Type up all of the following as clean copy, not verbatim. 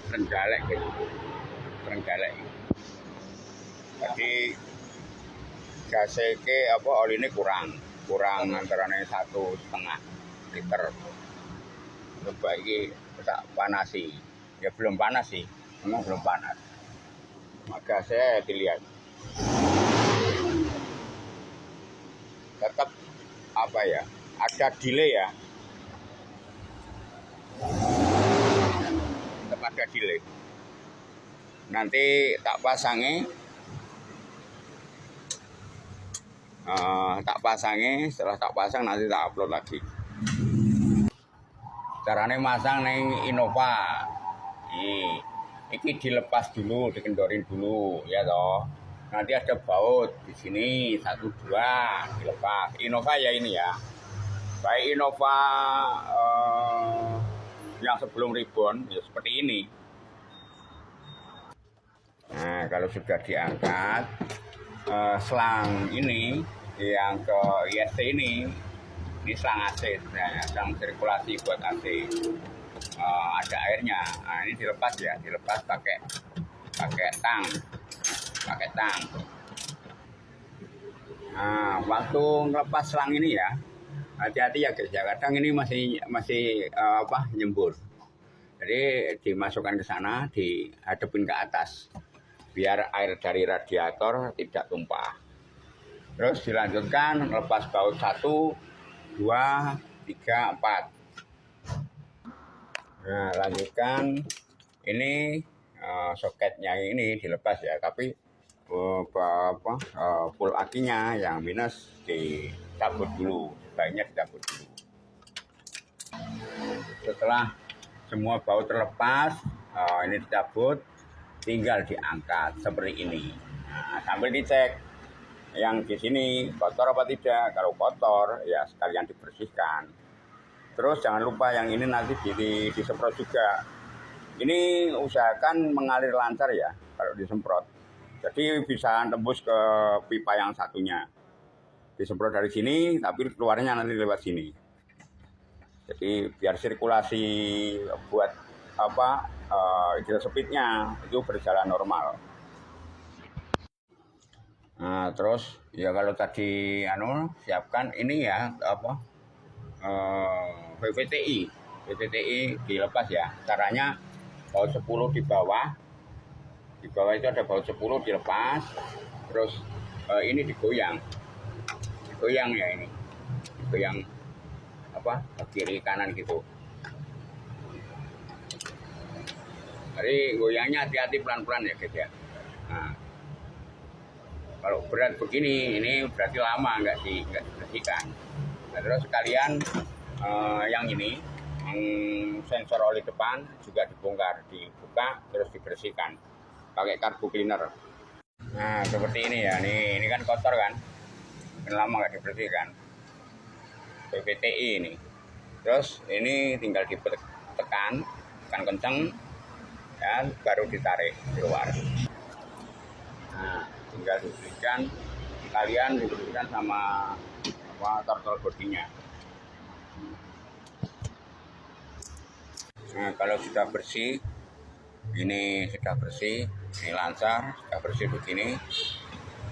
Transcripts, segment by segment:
Trenggalek gitu. Trenggalek. Jadi gase ke apa oline kurang antarane 1,5 liter. Coba iki tak panasi. Ya belum panas sih, memang belum panas. Maka saya dilihat tetap apa ya, ada delay ya, tetap ada delay. Nanti tak pasangi, setelah tak pasang nanti tak upload lagi. Caranya masang neng Innova, ini dilepas dulu, dikendorin dulu, ya toh. Nanti ada baut di sini 1, 2 dilepas. Innova ya ini ya, baik Innova yang sebelum Ribbon ya seperti ini. Nah kalau sudah diangkat, selang ini yang ke ISC ini selang AC, nah, selang sirkulasi buat AC. Ada airnya. Nah ini dilepas ya, dilepas pakai tang. Nah, waktu ngelepas selang ini ya, hati-hati ya guys ya. Kadang ini masih nyembur. Jadi dimasukkan ke sana, dihadapin ke atas, biar air dari radiator tidak tumpah. Terus dilanjutkan lepas baut 1, 2, 3, 4. Nah, lanjutkan ini soketnya ini dilepas ya, tapi full akinya yang minus dicabut dulu, sebaiknya dicabut dulu. Setelah semua baut terlepas, ini dicabut, tinggal diangkat seperti ini. Nah, sambil dicek yang di sini kotor apa tidak. Kalau kotor ya sekalian dibersihkan. Terus jangan lupa yang ini nanti disemprot juga. Ini usahakan mengalir lancar ya kalau disemprot. Jadi bisa tembus ke pipa yang satunya. Disemprot dari sini, tapi keluarnya nanti lewat sini. Jadi biar sirkulasi buat idle speednya itu berjalan normal. Nah, terus ya kalau tadi siapkan ini ya VVTI dilepas ya. Caranya baut 10 di bawah itu ada baut 10 dilepas, terus ini digoyang ya, ini digoyang kiri kanan gitu. Jadi goyangnya hati-hati pelan-pelan ya guys ya. Nah, kalau berat begini ini berarti lama nggak dibersihkan. Nah, terus sekalian yang ini sensor oli depan juga dibongkar, dibuka terus dibersihkan pakai carbo cleaner. Nah seperti ini ya, ini kan kotor kan, lama nggak dibersihkan. PPTI ini, terus ini tinggal ditekan kenceng dan baru ditarik keluar. Nah tinggal diberikan, kalian diberikan sama throttle bodinya. Nah kalau sudah bersih, ini sudah bersih, ini lancar, sudah bersih begini.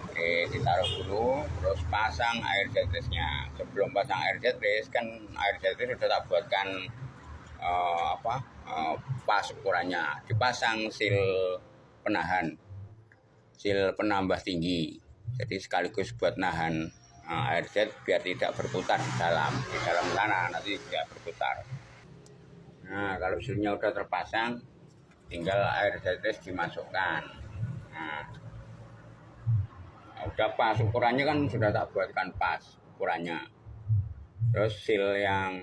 Oke, ditaruh dulu, terus pasang air jetrisnya. Sebelum pasang air jetris, kan air jetris sudah tak buatkan pas ukurannya. Dipasang sil penahan, sil penambah tinggi. Jadi sekaligus buat nahan air jet biar tidak berputar di dalam sana, nanti tidak berputar. Nah kalau silnya udah terpasang, tinggal air jetris dimasukkan. Nah, udah pas ukurannya kan sudah tak buatkan pas ukurannya. Terus sil yang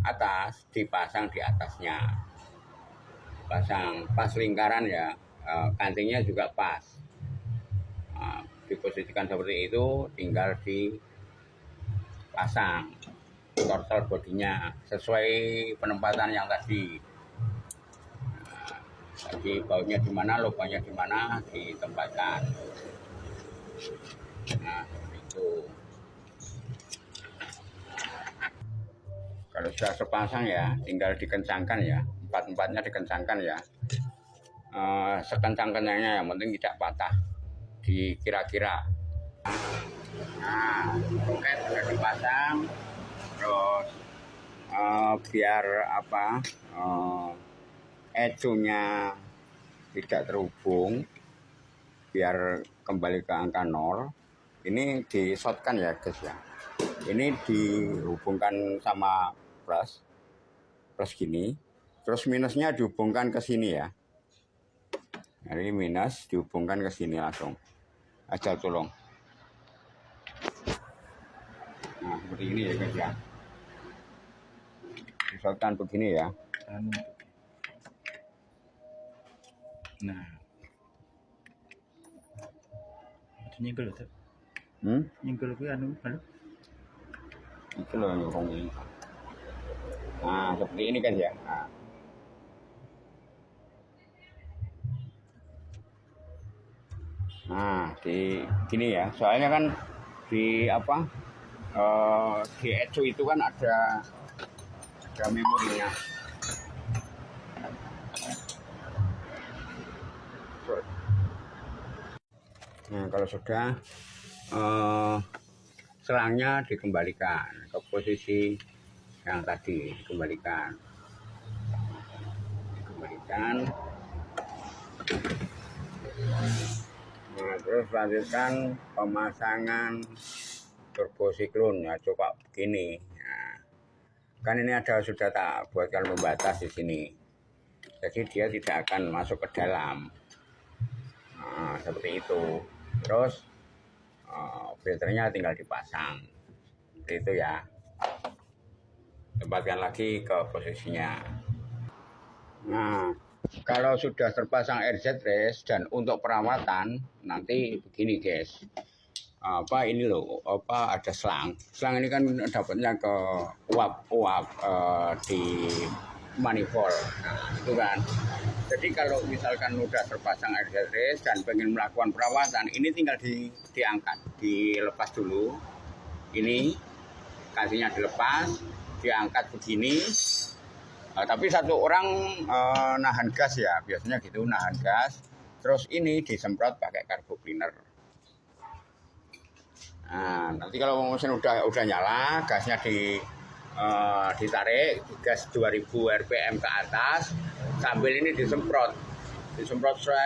atas dipasang di atasnya, pasang pas lingkaran ya, kancingnya juga pas. Nah, diposisikan seperti itu, tinggal dipasang throttle bodinya sesuai penempatan yang tadi. Jadi bautnya di mana, lubangnya di mana ditempatkan. Nah, seperti itu. Kalau sudah sepasang ya, tinggal dikencangkan ya, empat-empatnya dikencangkan ya. Sekencang-kencangnya, yang penting tidak patah di kira-kira. Nah, roket sudah dipasang, terus biar apa ecunya tidak terhubung, biar kembali ke angka 0, ini di shotkan ya guys ya. Ini dihubungkan sama plus gini, terus minusnya dihubungkan ke sini ya. Jadi minus dihubungkan ke sini langsung aja, tolong. Nah seperti ini ya guys ya, misalkan begini ya. Nah, nyenggol tuh. Nyenggol kuwi anu, halo. Itu loh nyurung ini. Nah seperti ini kan ya. Nah di gini ya, soalnya kan di apa di ecu itu kan ada memorinya. Nah kalau sudah selangnya dikembalikan ke posisi yang tadi, dikembalikan. Nah terus lanjutkan pemasangan turbosiklon ya, coba begini. Nah, kan ini sudah tak buatkan pembatas di sini, jadi dia tidak akan masuk ke dalam. Nah, seperti itu. Terus filternya tinggal dipasang, seperti itu ya. Tempatkan lagi ke posisinya. Nah kalau sudah terpasang RZ race dan untuk perawatan nanti begini guys, ini loh, ada selang ini kan dapatnya ke uap di manifold. Nah, itu kan. Jadi kalau misalkan udah terpasang RZ race dan pengen melakukan perawatan, ini tinggal diangkat, dilepas dulu. Ini kasihnya dilepas, diangkat begini. Tapi satu orang nahan gas ya, biasanya gitu, nahan gas. Terus ini disemprot pakai carbo cleaner. Nah, nanti kalau mesin udah nyala, gasnya ditarik, gas 2000 rpm ke atas, sambil ini disemprot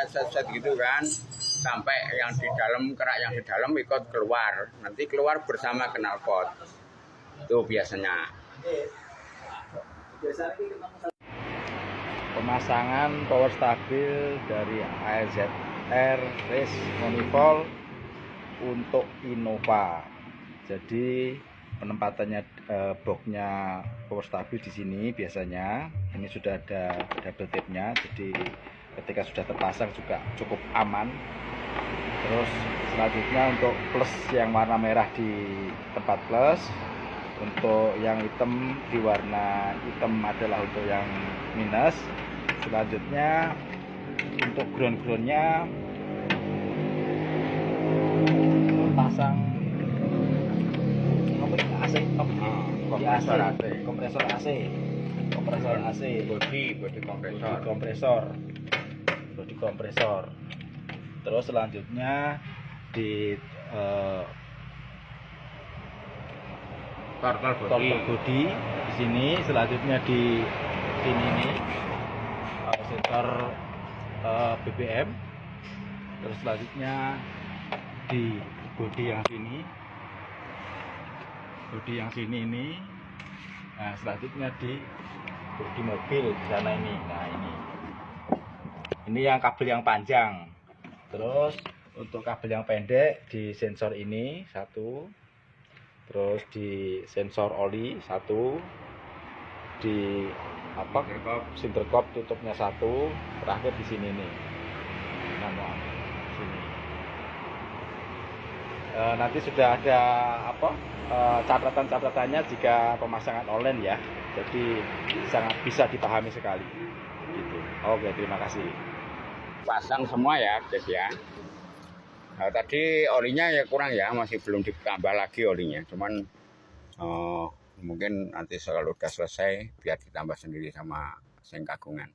set gitu kan, sampai yang di dalam, kerak yang di dalam ikut keluar, nanti keluar bersama knalpot. Itu biasanya. Pemasangan power stabil dari AZR Race Manifold untuk Innova. Jadi penempatannya boxnya power stabil di sini biasanya ini sudah ada double tape-nya, jadi ketika sudah terpasang juga cukup aman. Terus selanjutnya untuk plus yang warna merah di tempat plus, untuk yang hitam di warna hitam adalah untuk yang minus. Selanjutnya untuk ground-groundnya pasang kompresor AC, body kompresor. Terus selanjutnya di throttle body di sini. Selanjutnya di sini nih sensor BBM. Terus selanjutnya di bodi yang sini ini. Nah selanjutnya di bodi mobil di sana ini. Nah ini yang kabel yang panjang. Terus untuk kabel yang pendek di sensor ini satu, terus di sensor oli satu, di sinterkop tutupnya satu, terakhir di sini nih. Sini. Nanti sudah ada catatan-catatannya jika pemasangan online ya, jadi sangat bisa dipahami sekali gitu. Oke, terima kasih. Pasang semua ya guys ya. Nah, tadi olinya ya kurang ya, masih belum ditambah lagi olinya, cuman mungkin nanti kalau udah selesai biar ditambah sendiri sama sing kagungan.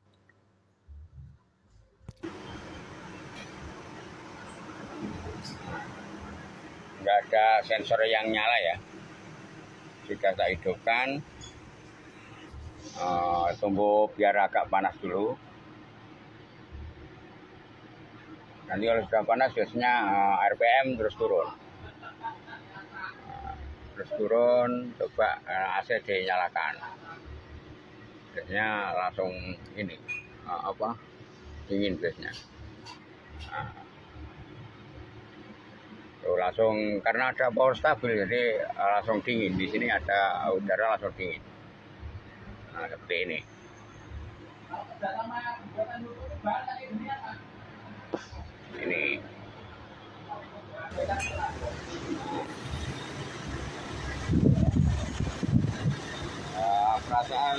Nggak ada sensor yang nyala ya, sudah tak hidupkan. Tunggu biar agak panas dulu. Nanti kalau sudah panas biasanya RPM terus turun. Coba AC dinyalakan. Biasanya langsung ini dingin biasanya. Langsung karena ada power stabil jadi langsung dingin. Di sini ada udara langsung dingin. Nah, seperti ini. Ini. Perasaan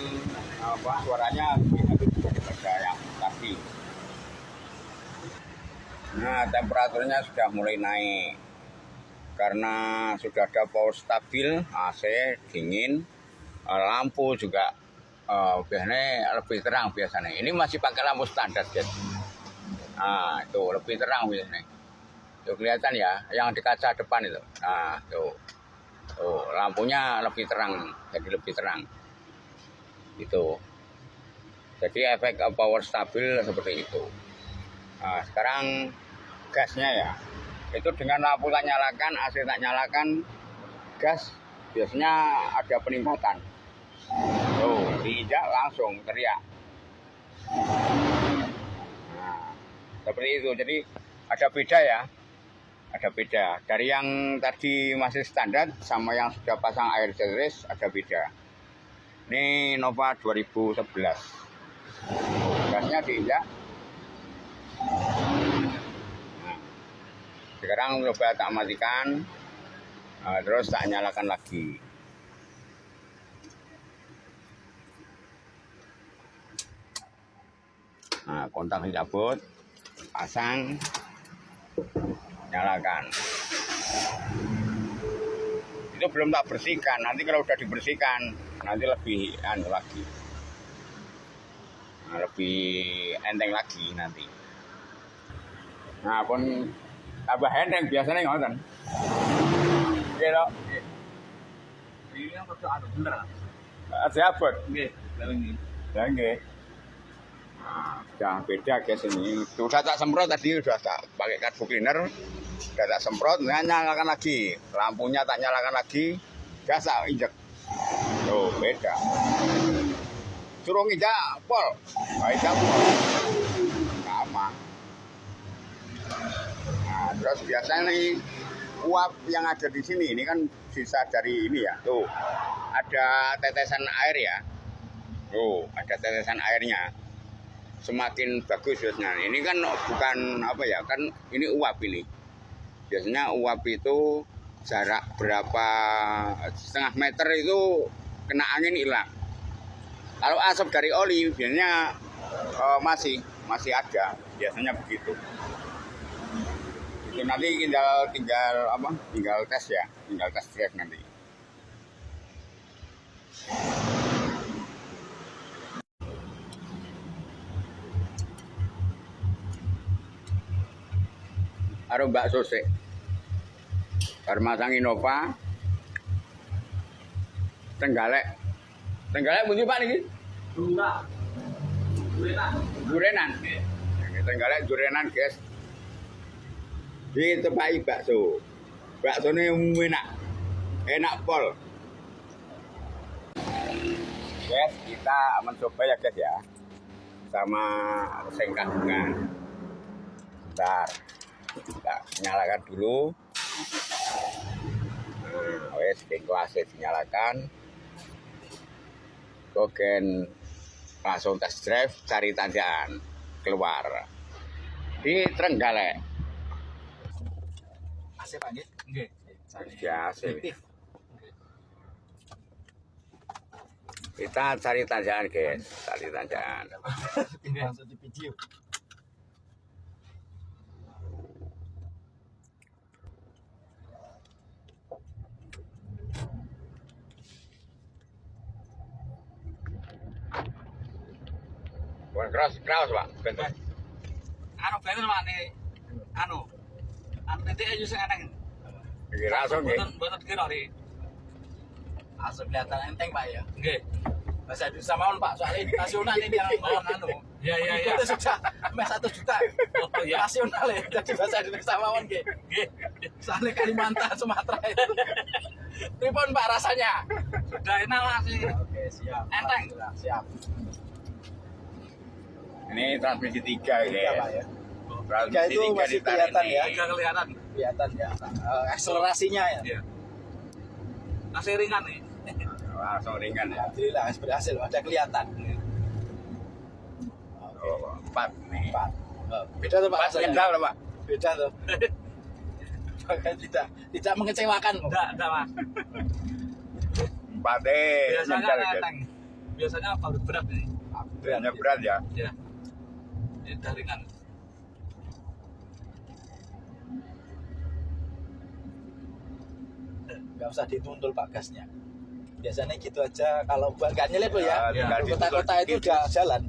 suaranya lebih daripada yang tadi. Nah, temperaturnya sudah mulai naik karena sudah ada power stabil, AC dingin, lampu juga biasanya lebih terang biasanya. Ini masih pakai lampu standar, guys. Nah, itu lebih terang biasanya. Tuh kelihatan ya, yang di kaca depan itu. Nah, tuh lampunya lebih terang, jadi lebih terang. Itu. Jadi efek power stabil seperti itu. Nah, sekarang gasnya ya. Itu dengan lampu tak nyalakan, AC tak nyalakan, gas biasanya ada peningkatan. Tuh, diinjak langsung teriak. Nah, seperti itu. Jadi ada beda ya. Ada beda. Dari yang tadi masih standar sama yang sudah pasang air series ada beda. Ini Nova 2011. Gasnya diinjak. Nah, sekarang coba tak matikan. Terus tak nyalakan lagi. Nah, kontak dicabut, pasang, nyalakan. Itu belum tak bersihkan. Nanti kalau udah dibersihkan, nanti lebih lagi. Nah, lebih enteng lagi nanti. Nah, pun tambah enteng biasanya ngoten. Oke, loh. Ini yang ada bener. Ada apa? Nggih, lha nggih. Sudah beda guys ini. Sudah tak semprot tadi, sudah tak pakai carbo cleaner, sudah tak semprot, nyalakan lagi, lampunya tak nyalakan lagi, gas tak injek. Tuh beda. Suruh injak pol, injak pol, sama. Nah, terus biasanya nih uap yang ada di sini ini kan bisa dari ini ya. Tuh ada tetesan air ya. Tuh ada tetesan airnya. Semakin bagus biasanya. Ini kan bukan apa ya, kan ini uap ini. Biasanya uap itu jarak berapa setengah meter itu kena angin hilang. Kalau asap dari oli biasanya masih ada, biasanya begitu. Itu nanti tinggal tes ya, tinggal tes drive nanti. Karo bakso sik. Bar masang Innova. Tenggalek. Tenggalek pundi Pak niki? Durenan. Tenggalek durenan, guys. Ditepaki bakso. Baksone enak. Enak pol. Guys, kita mencoba ya guys ya. Sama sing kandungan. Bentar. Kita nyalakan dulu. Nah, wes kelas dinyalakan. Kogen langsung test drive, cari tanjakan keluar di Trenggalek. AC Pak nggih? Nggih. Kita cari tanjakan guys, cari tanjakan. Langsung di video. Bukan keras Pak. Bentuk. Anu bener Pak nih. Anu titik aja sing eneng. Iki langsung nggih. Mboten kira ri. Langsung kelihatan enteng Pak ya. Nggih. Bahasa Indonesia mawon Pak, soalnya nasional ini yang anu. Iya. Itu sudah sampai 1 juta. Oh iya. Nasional ya, jadi bahasa Indonesia mawon nggih. Nggih. Soalnya Kalimantan, Sumatera itu. Pripun Pak rasanya? Sudah enak Mas sih. Oke, siap. Enteng. Siap. Ini transmisi 3 Iya Pak guys. ya. Transmisi Tiga itu 3 masih ditarik kelihatan nih. ya. Enggak kelihatan. Kelihatan ya. Akselerasinya ya. Iya. Masih ringan nih. Langsung ringan ya. Alhamdulillah berhasil, ada kelihatan. Oh, 4 nih. Pak. Beda tuh Pak. 4 rasanya? kendal Pak. Beda tuh. Bahkan tidak mengecewakan. Enggak Mas. 4 Biasanya kendal guys. enteng. Biasanya paling berat ini. Hanya berat ya. Ya. Ini udah ringan. Nggak usah dituntun Pak gasnya. Biasanya gitu aja kalau buat nggak nyelip loh ya. Ya, Di tinggal kota-kota itu dituntun udah jalan.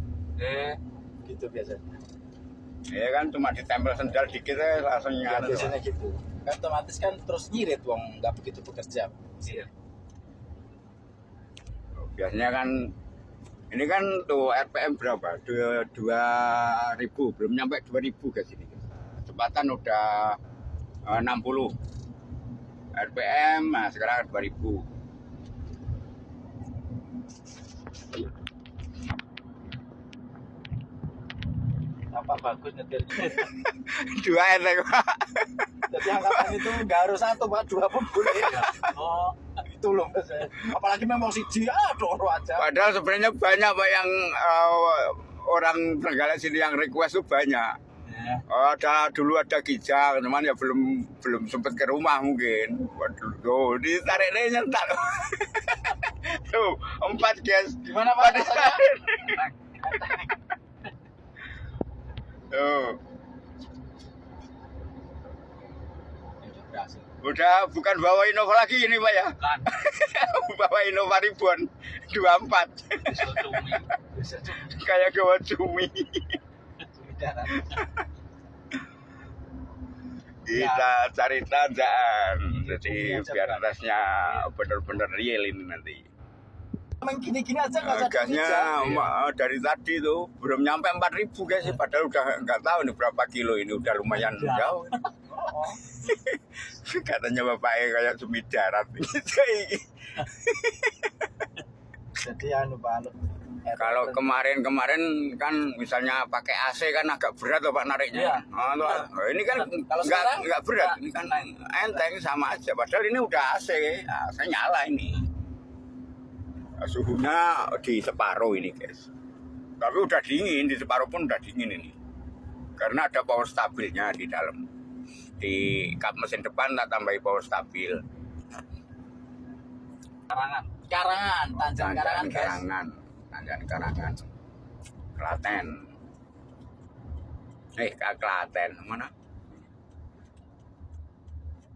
Gitu biasanya. Ya kan cuma ditempel sendal dikit aja langsung Ya, nyatu. biasanya gitu. Kan otomatis kan terus nyirit wong nggak begitu bekerja. Iya. Biasanya kan ini kan tuh RPM berapa? 2000, belum nyampe 2000 guys ini. Kecepatan udah 60. RPM nah sekarang 2000. Apa bagus nyetir. 2 enteng Pak. Jadi angkatan itu nggak harus 1 Pak, 2 pun boleh. Oh, Itu loh Mas. Apalagi memang siji doro aja. Padahal sebenarnya banyak Pak yang orang Trenggalek sini yang request tuh banyak. ya. Dulu ada kijang, cuman ya belum sempat ke rumah mungkin. Waduh, tuh ditarik deh nyentak. Tuh 4 guys. Gimana Pak rasanya? Tuh, Berhasil. udah bukan bawa Innova lagi ini Pak ya. Kan. Bawa Innova Ribbon 24. Bisa cumi. Bisa cuma Kayak gawa cumi. darat. Kita cari tanjakan. Jadi Cumi aja, biar Pak. rasnya bener-bener real ini nanti. Emang gini-gini aja nggak usah Gasnya dikejar. dari tadi tuh belum nyampe 4.000 guys, padahal udah nggak tahu nih berapa kilo ini, udah lumayan jauh. Oh, Katanya bapaknya kayak cumi darat gitu. jadi anu Pak. Kalau kemarin kan misalnya pakai AC kan agak berat loh Pak nariknya. Iya. Ini kan Kalau sekarang nggak berat, enggak. ini kan enteng sama aja. Padahal ini udah AC, AC nyala ini. Suhunya di separuh ini guys. Tapi udah dingin, di separuh pun udah dingin ini. Karena ada power stabilnya di dalam. Di kap mesin depan tak tambahi power stabil. Karangan. Karangan, Tanjung Karangan guys. Tanjakan Karangan. Klaten. Klaten mana?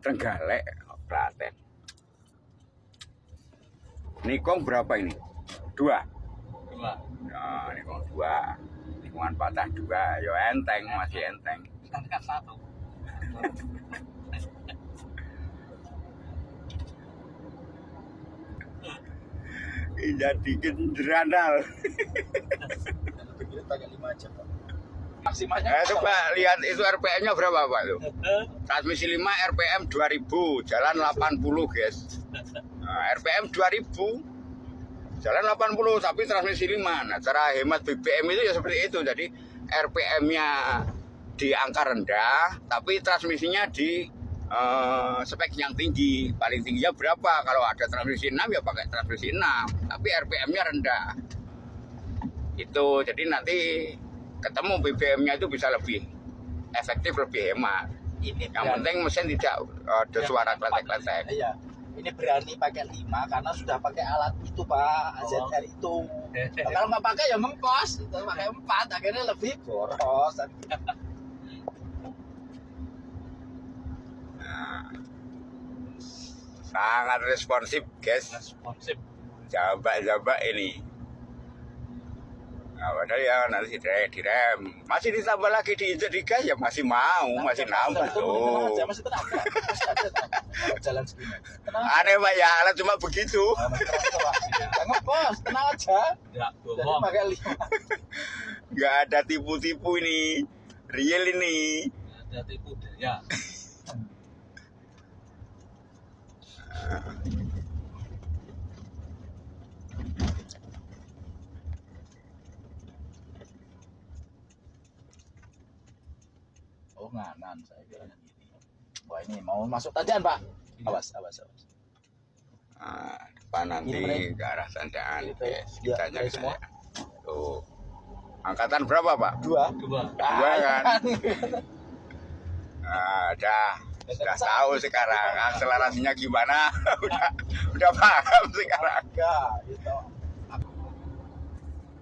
Trenggalek, Klaten. Nikong berapa ini? 2. Dua. Ya, nikong 2. Nikongan patah 2. Ya enteng, masih enteng. Kan satu. Jadi genderanal. Begitu pakai 5 aja Pak. Maksimalnya. Coba lihat itu RPM-nya berapa Pak tuh? Transmisi 5 RPM 2000, jalan 80 guys. Nah, RPM 2000, jalan 80 tapi transmisi 5. Nah, cara hemat BBM itu ya seperti itu. Jadi RPM-nya di angka rendah, tapi transmisinya di spek yang tinggi. Paling tingginya berapa? Kalau ada transmisi 6 ya pakai transmisi 6, tapi RPM-nya rendah. Itu jadi nanti ketemu BBM-nya itu bisa lebih efektif, lebih hemat. Ini Yang penting mesin tidak ada suara kletek-kletek. Iya. Ini berani pakai 5 karena sudah pakai alat itu Pak, AZR itu. Nah, kalau nggak pakai ya mengkos, itu pakai 4 akhirnya lebih boros. Nah, sangat responsif guys. Responsif. Jabak-jabak ini. Nah, padahal ya nanti direm. Masih ditambah lagi diinjek digas ya masih mau, masih nambah. Tenang aja, masih tenang aja. Masih ada tenang. Jalan segini. Tenang aja. Aneh Pak ya, alat cuma begitu. Jangan bos, tenang aja. Ya, Jadi bohong. pakai 5. Nggak ada tipu-tipu ini. Real ini. Ada tipu daya. Oh nganan, saya kira gini. Wah ini mau masuk tanjakan Pak. Awas, awas, awas. Nah, depan nanti Ini, ke arah tanjakan. Itu, Yes, ya, kita dari nyari semua. tanjakan. Tuh. Angkatan berapa Pak? 2. Dua. Dua kan? Nah, udah tahu sekarang akselerasinya gimana. udah paham sekarang. Enggak, itu.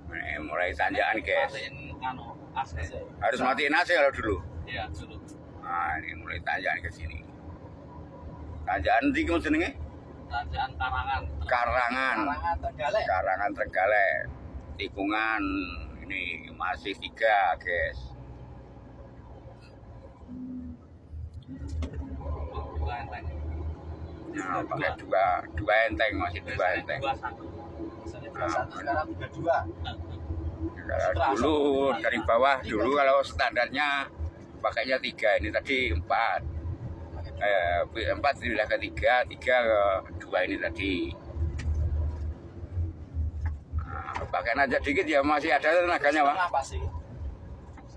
Ini mulai tanjakan guys. Matiin anu AC. Harus matiin AC kalau dulu. Iya, dulu. Nah, ini mulai tanjakan ke sini. Tanjakan di kamu jenenge? Tanjakan Karangan. Karangan. Karangan Trenggalek. Karangan Trenggalek. Tikungan ini masih 3 guys. Dua enteng. Nah, pakai dua enteng, masih dua enteng. Dua satu. Misalnya 21 sekarang 32. Kalau dulu dari bawah dulu kalau standarnya pakainya 3, ini tadi 4. 4 pindah ke 3, 3 ke 2 ini tadi. Nah, pakai aja dikit ya masih ada tenaganya Pak. Kenapa sih?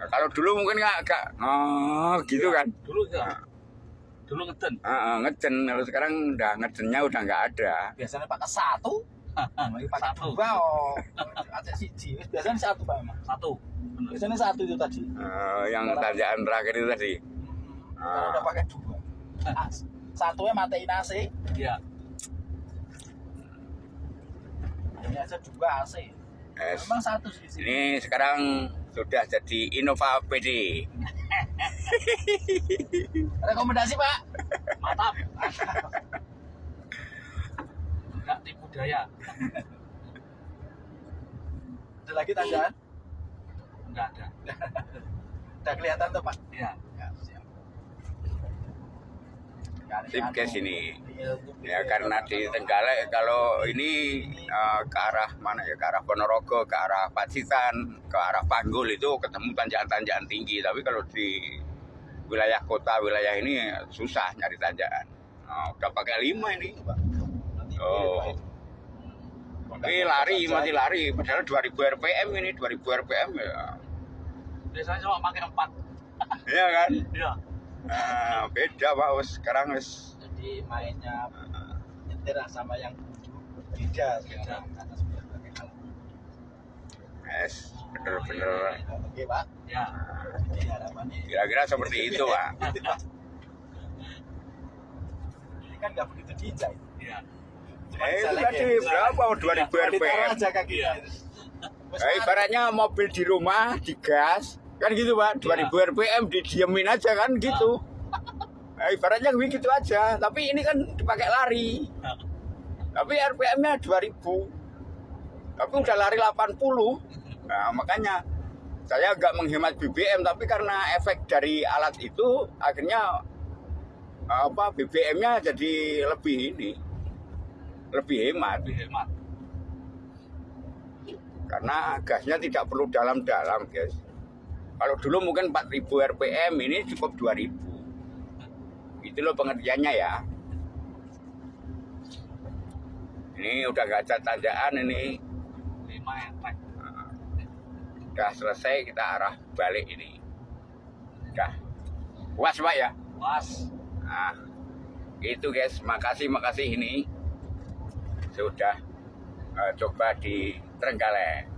Nah, kalau dulu mungkin nggak gitu kan. Dulu ya. Dulu ngeden. Ngeden, kalau sekarang udah ngedennya udah nggak ada. Biasanya pakai 1. Lagi pakai 2 oh. Ada siji. Biasanya 1 Pak emang. Satu. Bener. Biasanya 1 itu tadi. Yang tanjakan terakhir itu tadi. Kalau udah pakai 2. Satunya matiin AC. Iya. Ini aja 2 AC. Yes. Memang 1 sih di sini. Ini sekarang sudah jadi Innova PD. Rekomendasi Pak. Mantap. Enggak tipu daya. Ada lagi tanjakan? Enggak ada. Udah kelihatan tuh Pak. Iya. Ya, siap. Sip guys ini. Ya karena di Trenggalek kalau ini ke arah mana ya, ke arah Ponorogo, ke arah Pacitan, ke arah Panggul itu ketemu tanjakan-tanjakan tinggi. Tapi kalau di wilayah kota, wilayah ini susah nyari tanjakan. Udah pakai 5 ini. Oh. Tapi lari, masih lari. Padahal 2000 RPM ini, 2000 RPM ya. Biasanya cuma pakai 4. Iya kan? Iya. Beda Pak, sekarang wis. Jadi mainnya nyetir sama yang beda sekarang. Atas berbagai hal. Yes, bener-bener. Oke Pak. Ya. Jadi harapannya Kira-kira seperti itu Pak. gitu, Pak. Ini kan nggak begitu diinjak. Iya. Cuma Itu bisa tadi lagi. berapa? 2000 Ditaruh RPM. aja kakinya. Ibaratnya mobil di rumah digas kan gitu Pak, 2000 RPM didiemin aja kan gitu. Ibaratnya begitu aja, tapi ini kan dipakai lari. Tapi RPM-nya 2000. Tapi udah lari 80. Nah, makanya saya agak menghemat BBM, tapi karena efek dari alat itu akhirnya BBM-nya jadi lebih lebih hemat. Lebih hemat. Karena gasnya tidak perlu dalam-dalam guys. Kalau dulu mungkin 4000 RPM, ini cukup 2000. Itu loh pengertiannya ya. Ini udah gak ada tanjakan ini. 5 enteng. Udah selesai, kita arah balik ini. Udah puas Pak ya. Pas. Nah, itu guys, makasih ini sudah coba di Trenggalek.